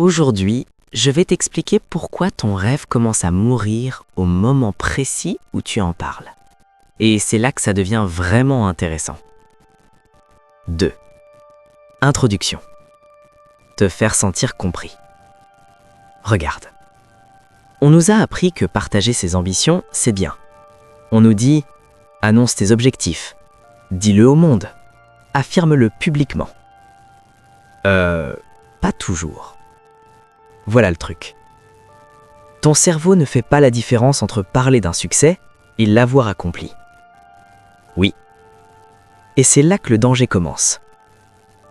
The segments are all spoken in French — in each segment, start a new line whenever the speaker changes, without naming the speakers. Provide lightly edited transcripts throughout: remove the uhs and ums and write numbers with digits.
Aujourd'hui, je vais t'expliquer pourquoi ton rêve commence à mourir au moment précis où tu en parles. Et c'est là que ça devient vraiment intéressant. 2. Introduction. Te faire sentir compris. Regarde. On nous a appris que partager ses ambitions, c'est bien. On nous dit « annonce tes objectifs »,« dis-le au monde »,« affirme-le publiquement ». Pas toujours. Voilà le truc. Ton cerveau ne fait pas la différence entre parler d'un succès et l'avoir accompli. Oui. Et c'est là que le danger commence.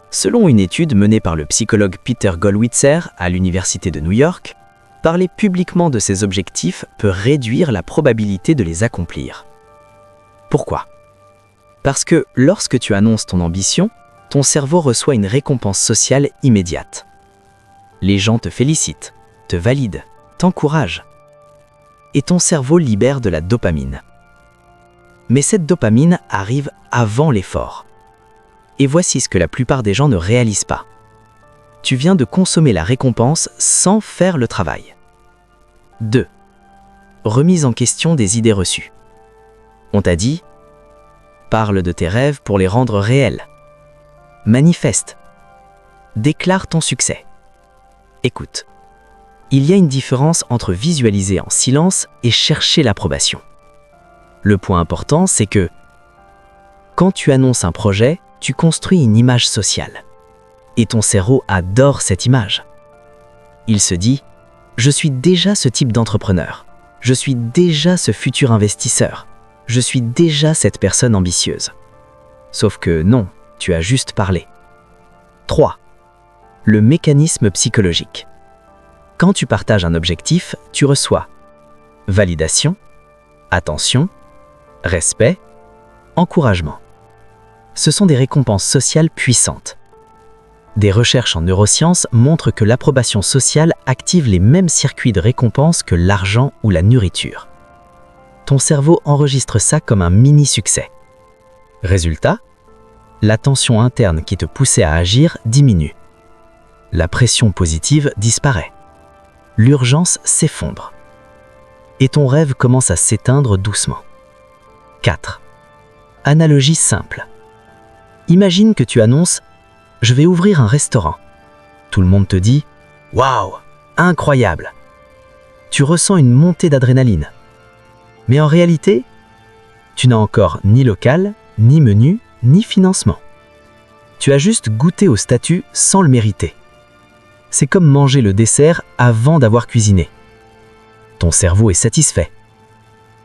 Selon une étude menée par le psychologue Peter Gollwitzer à l'Université de New York, parler publiquement de ses objectifs peut réduire la probabilité de les accomplir. Pourquoi ? Parce que lorsque tu annonces ton ambition, ton cerveau reçoit une récompense sociale immédiate. Les gens te félicitent, te valident, t'encouragent. Et ton cerveau libère de la dopamine. Mais cette dopamine arrive avant l'effort. Et voici ce que la plupart des gens ne réalisent pas. Tu viens de consommer la récompense sans faire le travail. 2. Remise en question des idées reçues. On t'a dit « Parle de tes rêves pour les rendre réels. Manifeste. Déclare ton succès. » Écoute, il y a une différence entre visualiser en silence et chercher l'approbation. Le point important, c'est que quand tu annonces un projet, tu construis une image sociale. Et ton cerveau adore cette image. Il se dit « Je suis déjà ce type d'entrepreneur. Je suis déjà ce futur investisseur. Je suis déjà cette personne ambitieuse. » Sauf que non, tu as juste parlé. 3. Le mécanisme psychologique. Quand tu partages un objectif, tu reçois validation, attention, respect, encouragement. Ce sont des récompenses sociales puissantes. Des recherches en neurosciences montrent que l'approbation sociale active les mêmes circuits de récompense que l'argent ou la nourriture. Ton cerveau enregistre ça comme un mini-succès. Résultat, la tension interne qui te poussait à agir diminue. La pression positive disparaît. L'urgence s'effondre. Et ton rêve commence à s'éteindre doucement. 4. Analogie simple. Imagine que tu annonces « Je vais ouvrir un restaurant ». Tout le monde te dit « Waouh, incroyable !» Tu ressens une montée d'adrénaline. Mais en réalité, tu n'as encore ni local, ni menu, ni financement. Tu as juste goûté au statut sans le mériter. C'est comme manger le dessert avant d'avoir cuisiné. Ton cerveau est satisfait.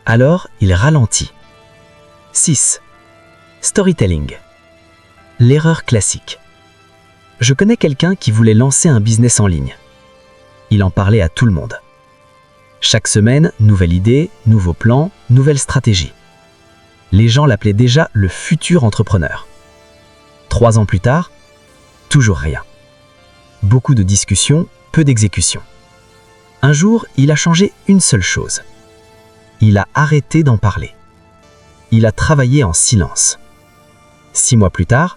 Alors, il ralentit. 6. Storytelling. L'erreur classique. Je connais quelqu'un qui voulait lancer un business en ligne. Il en parlait à tout le monde. Chaque semaine, nouvelle idée, nouveau plan, nouvelle stratégie. Les gens l'appelaient déjà le futur entrepreneur. 3 ans plus tard, toujours rien. Beaucoup de discussions, peu d'exécution. Un jour, il a changé une seule chose. Il a arrêté d'en parler. Il a travaillé en silence. 6 mois plus tard,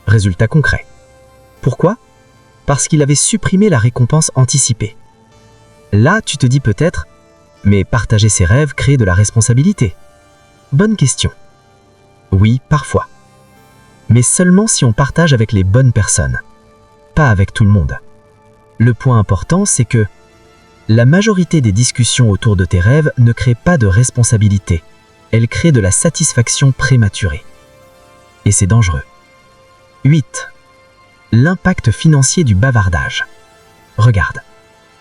résultat concret. Pourquoi ? Parce qu'il avait supprimé la récompense anticipée. Là, tu te dis peut-être, mais partager ses rêves crée de la responsabilité. Bonne question. Oui, parfois. Mais seulement si on partage avec les bonnes personnes, pas avec tout le monde. Le point important, c'est que la majorité des discussions autour de tes rêves ne créent pas de responsabilité. Elles créent de la satisfaction prématurée. Et c'est dangereux. 8. L'impact financier du bavardage. Regarde.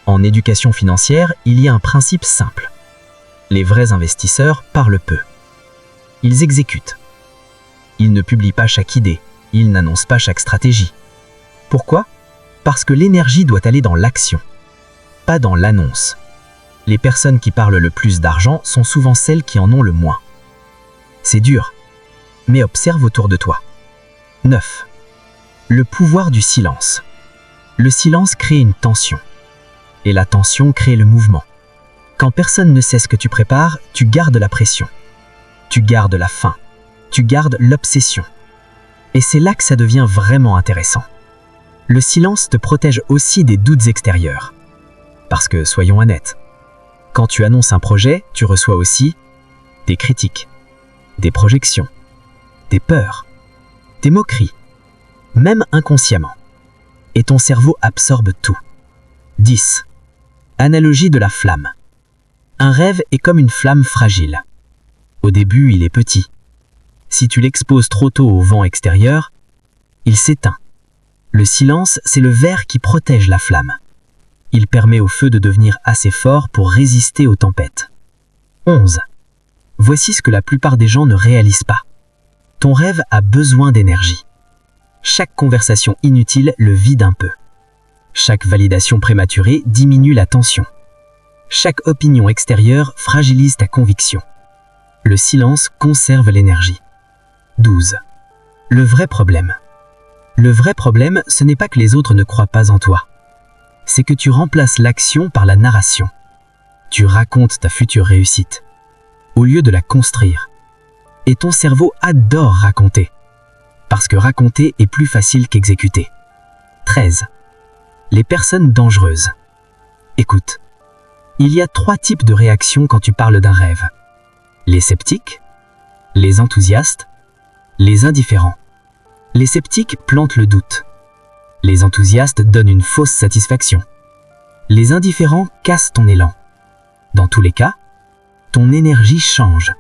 En éducation financière, il y a un principe simple. Les vrais investisseurs parlent peu. Ils exécutent. Ils ne publient pas chaque idée. Ils n'annoncent pas chaque stratégie. Pourquoi ? Parce que l'énergie doit aller dans l'action, pas dans l'annonce. Les personnes qui parlent le plus d'argent sont souvent celles qui en ont le moins. C'est dur, mais observe autour de toi. 9. Le pouvoir du silence. Le silence crée une tension. Et la tension crée le mouvement. Quand personne ne sait ce que tu prépares, tu gardes la pression. Tu gardes la faim. Tu gardes l'obsession. Et c'est là que ça devient vraiment intéressant.
Le silence te protège aussi des doutes extérieurs. Parce que, soyons honnêtes, quand tu annonces un projet, tu reçois aussi des critiques, des projections, des peurs, des moqueries, même inconsciemment. Et ton cerveau absorbe tout. 10. Analogie de la flamme. Un rêve est comme une flamme fragile. Au début, il est petit. Si tu l'exposes trop tôt au vent extérieur, il s'éteint. Le silence, c'est le verre qui protège la flamme. Il permet au feu de devenir assez fort pour résister aux tempêtes. 11. Voici ce que la plupart des gens ne réalisent pas. Ton rêve a besoin d'énergie. Chaque conversation inutile le vide un peu. Chaque validation prématurée diminue la tension. Chaque opinion extérieure fragilise ta conviction. Le silence conserve l'énergie. 12. Le vrai problème. Le vrai problème, ce n'est pas que les autres ne croient pas en toi. C'est que tu remplaces l'action par la narration. Tu racontes ta future réussite, au lieu de la construire. Et ton cerveau adore raconter. Parce que raconter est plus facile qu'exécuter. 13. Les personnes dangereuses. Écoute, il y a 3 types de réactions quand tu parles d'un rêve. Les sceptiques, les enthousiastes, les indifférents. Les sceptiques plantent le doute. Les enthousiastes donnent une fausse satisfaction. Les indifférents cassent ton élan. Dans tous les cas, ton énergie change.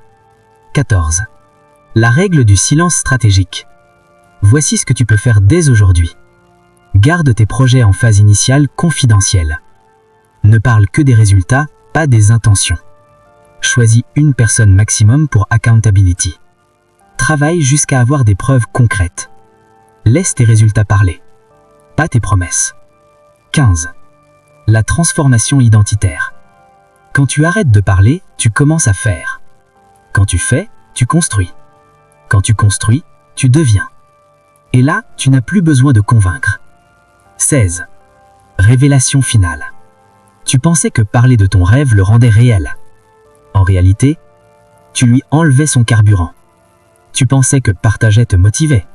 14. La règle du silence stratégique. Voici ce que tu peux faire dès aujourd'hui. Garde tes projets en phase initiale confidentielle. Ne parle que des résultats, pas des intentions. Choisis une personne maximum pour accountability. Travaille jusqu'à avoir des preuves concrètes. Laisse tes résultats parler, pas tes promesses. 15. La transformation identitaire. Quand tu arrêtes de parler, tu commences à faire. Quand tu fais, tu construis. Quand tu construis, tu deviens. Et là, tu n'as plus besoin de convaincre. 16. Révélation finale. Tu pensais que parler de ton rêve le rendait réel. En réalité, tu lui enlevais son carburant. Tu pensais que partager te motivait.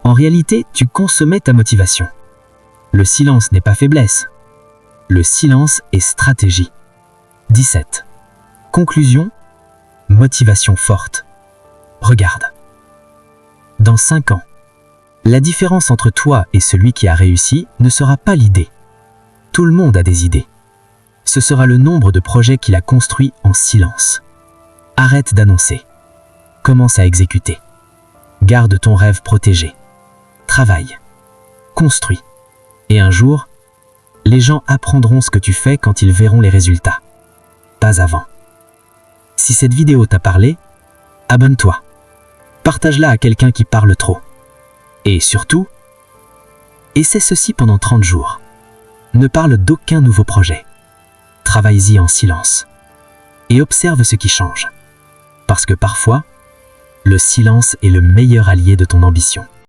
En réalité, tu consommais ta motivation. Le silence n'est pas faiblesse. Le silence est stratégie. 17. Conclusion, motivation forte. Regarde. Dans 5 ans, la différence entre toi et celui qui a réussi ne sera pas l'idée. Tout le monde a des idées. Ce sera le nombre de projets qu'il a construits en silence. Arrête d'annoncer. Commence à exécuter. Garde ton rêve protégé. Travaille. Construis. Et un jour, les gens apprendront ce que tu fais quand ils verront les résultats. Pas avant. Si cette vidéo t'a parlé, abonne-toi. Partage-la à quelqu'un qui parle trop. Et surtout, essaie ceci pendant 30 jours. Ne parle d'aucun nouveau projet. Travaille-y en silence. Et observe ce qui change. Parce que parfois, le silence est le meilleur allié de ton ambition.